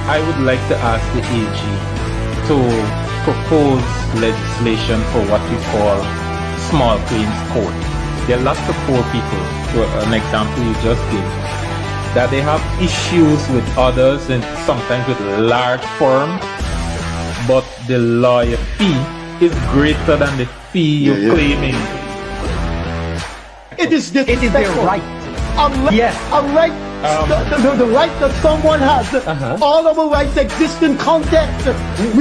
I would like to ask the AG to propose legislation for what we call small claims court. There are lots of poor people, to an example you just gave, that they have issues with others and sometimes with large firms, but the lawyer fee is greater than the fee you're claiming. It is their right. Yes. A right, the right that someone has. All our rights exist in context.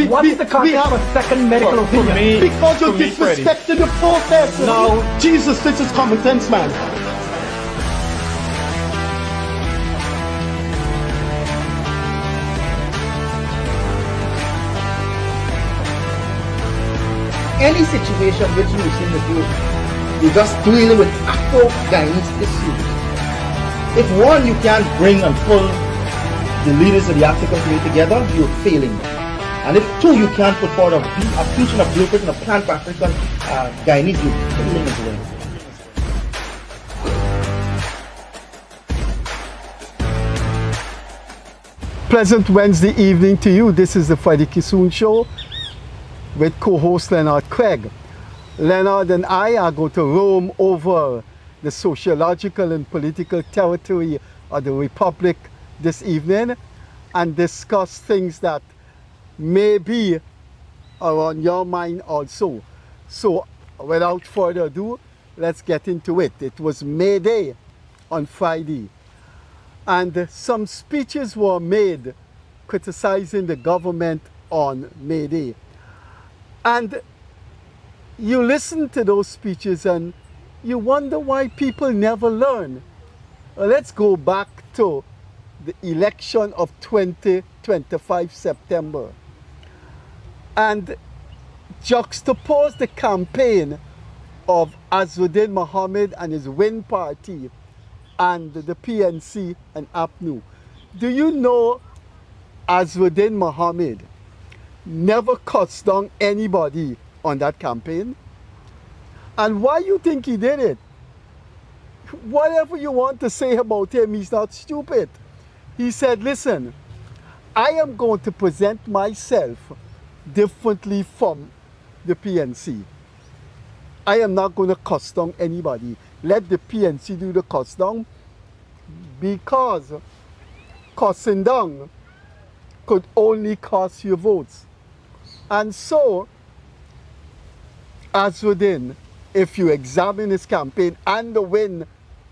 What is the context of a second medical opinion? Because you're disrespecting the process. No. Jesus, this is common sense, man. Any situation which you seem to do, you're just dealing with Afro-Guyanese issues. If one, you can't bring and pull the leaders of the African community together, you're failing. And if two, you can't put forward a vision, a blueprint, and a plan for African Guyanese, you're failing as well. Pleasant Wednesday evening to you. This is the Freddie Kissoon Show with co-host Leonard Craig. Leonard and I are going to roam over the sociological and political territory of the Republic this evening and discuss things that may be on your mind also. So without further ado, let's get into it. It was May Day on Friday, and some speeches were made criticizing the government on May Day. And you listen to those speeches and you wonder why people never learn. Let's go back to the election of 2025 September and juxtapose the campaign of Azzuddin Mohammed and his WIN party and the PNC and APNU. Do you know Azzuddin Mohammed never cussed down anybody on that campaign? And why you think he did it? Whatever you want to say about him, he's not stupid. He said, listen, I am going to present myself differently from the PNC. I am not going to cuss down anybody. Let the PNC do the cuss down, because cussing down could only cost you votes. And so, Azzuddin, if you examine his campaign and the WIN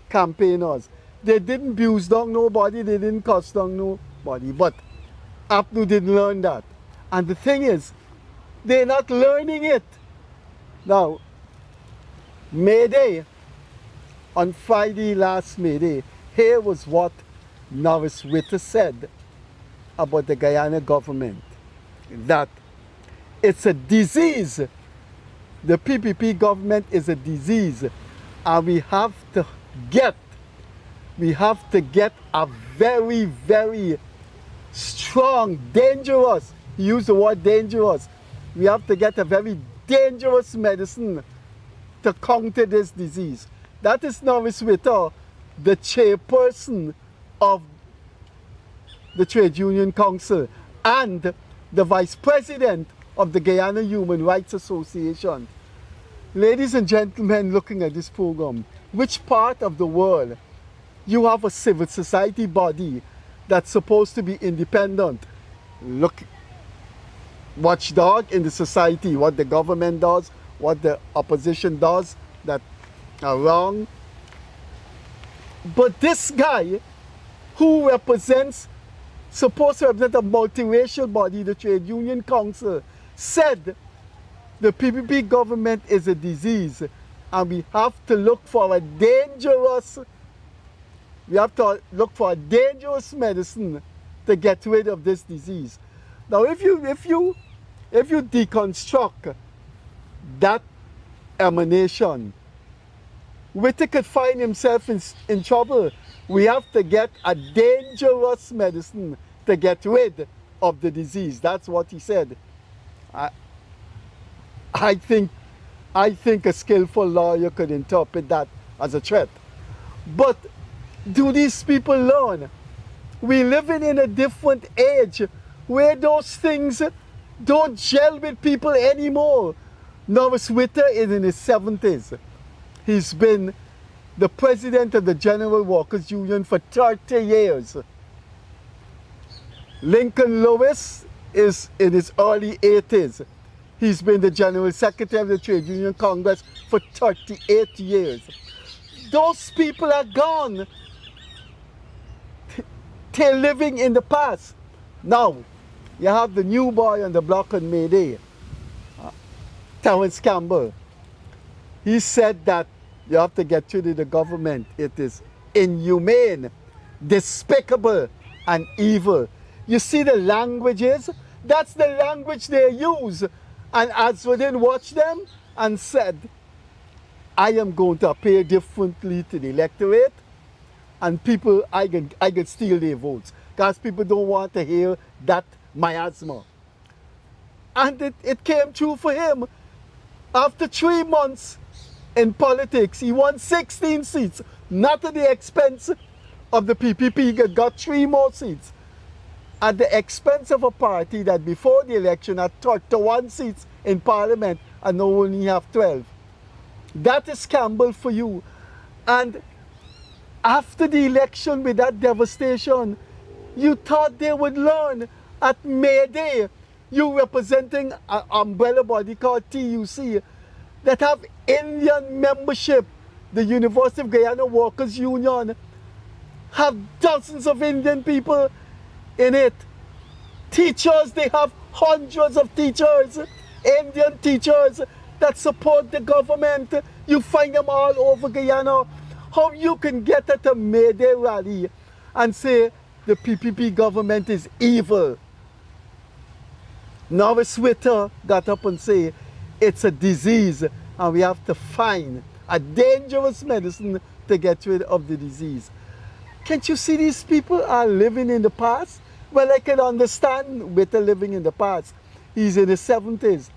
campaigners, they didn't abuse down nobody, they didn't cuss down nobody. But APNU didn't learn that. And the thing is, they're not learning it. Now, May Day, on Friday last May Day, here was what Norris Witter said about the Guyana government. That it's a disease. The PPP government is a disease, and we have to get a very, very strong, dangerous, he used the word dangerous, we have to get a very dangerous medicine to counter this disease. That is Norris Witter, the chairperson of the Trade Union Council and the vice president of the Guyana Human Rights Association. Ladies and gentlemen looking at this program, which part of the world you have a civil society body that's supposed to be independent, watchdog in the society, what the government does, what the opposition does that are wrong? But this guy who supposed to represent a multiracial body, the Trade Union Council, said the PPP government is a disease and we have to look for a dangerous medicine to get rid of this disease. Now if you deconstruct that emanation, Witter could find himself in trouble. We have to get a dangerous medicine to get rid of the disease. That's what he said. I think a skillful lawyer could interpret that as a threat. But do these people learn? We're living in a different age where those things don't gel with people anymore. Norris Witter is in his 70s. He's been the president of the General Workers Union for 30 years. Lincoln Lewis is in his early 80s. He's been the General Secretary of the Trade Union Congress for 38 years. Those people are gone. They're living in the past. Now, you have the new boy on the block on May Day, Terence Campbell. He said that you have to get rid of the government. It is inhumane, despicable, and evil. You see the languages? That's the language they use. And Aswadin watched them and said, I am going to appear differently to the electorate, and people, I can steal their votes, because people don't want to hear that miasma. And it came true for him. After 3 months in politics, he won 16 seats, not at the expense of the PPP. He got 3 more seats at the expense of a party that before the election had 31 seats in parliament and now only have 12. That is Campbell for you. And after the election, with that devastation, you thought they would learn. At May Day, you representing an umbrella body called TUC that have Indian membership. The University of Guyana Workers Union have dozens of Indian people in it. Teachers, they have hundreds of teachers, Indian teachers that support the government. You find them all over Guyana. How you can get at a May Day rally and say the PPP government is evil? Norris Witter got up and say it's a disease and we have to find a dangerous medicine to get rid of the disease. Can't you see these people are living in the past? Well, I can understand Witter living in the past. He's in his 70s.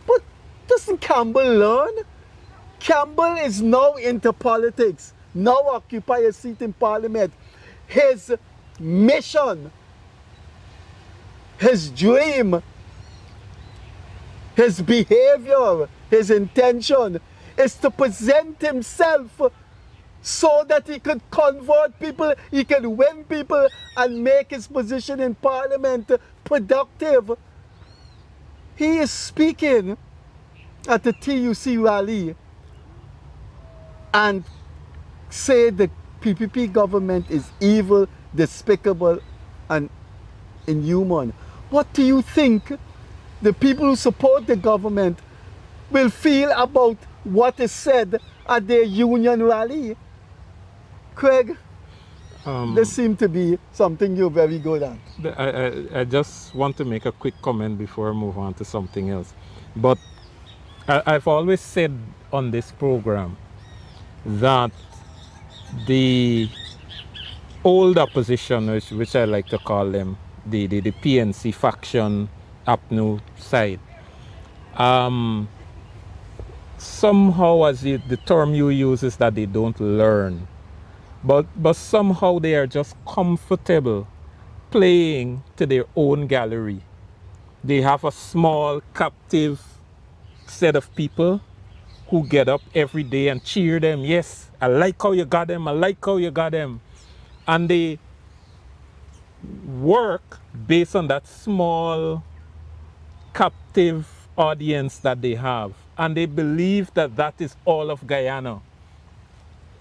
But doesn't Campbell learn? Campbell is now into politics, now occupy a seat in parliament. His mission, his dream, his behavior, his intention is to present himself so that he could convert people, he could win people and make his position in parliament productive. He is speaking at the TUC rally and say the PPP government is evil, despicable, and inhuman. What do you think the people who support the government will feel about what is said at their union rally? Craig, this seems to be something you're very good at. I just want to make a quick comment before I move on to something else. But I've always said on this program that the old opposition, which I like to call them, the PNC faction, APNU side, somehow, as the term you use is that they don't learn. But somehow they are just comfortable playing to their own gallery. They have a small captive set of people who get up every day and cheer them. Yes, I like how you got them. I like how you got them. And they work based on that small captive audience that they have. And they believe that that is all of Guyana.